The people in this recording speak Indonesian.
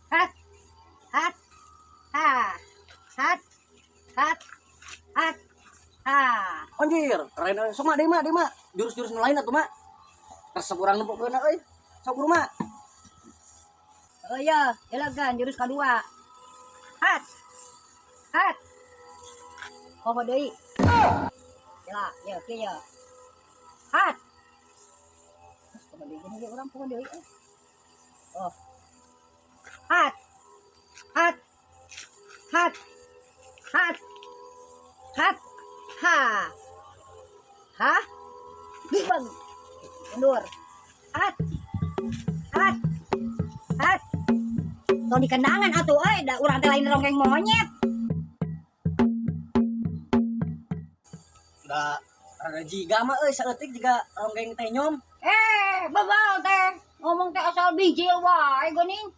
hat, hat, ha, hat, hat, hat, ha. Anjir, keren euy. Sok mak, deui mak. Jurus-jurus nu lain atuh mak. Resep urang nempokeun euy. Sok guru mak. Oh iya, jelagan jurus kedua. Hat, hat. Oh deui. Jela, ya, oke ya. Hat. Terus kemudian gini dia orang pun deui. Oh. Hat. Hat. Hat. Hat. Hat. Ha. Ha. Bang. Mundur. Hat. Hat. Hat. Tong di kendangan atuh euy, da urang teh lain rongkeng monyet. Da rada jiga mah euy saeutik jiga ronggeng teh nyom. Babau teh ngomong teh asal bijil wae geuning.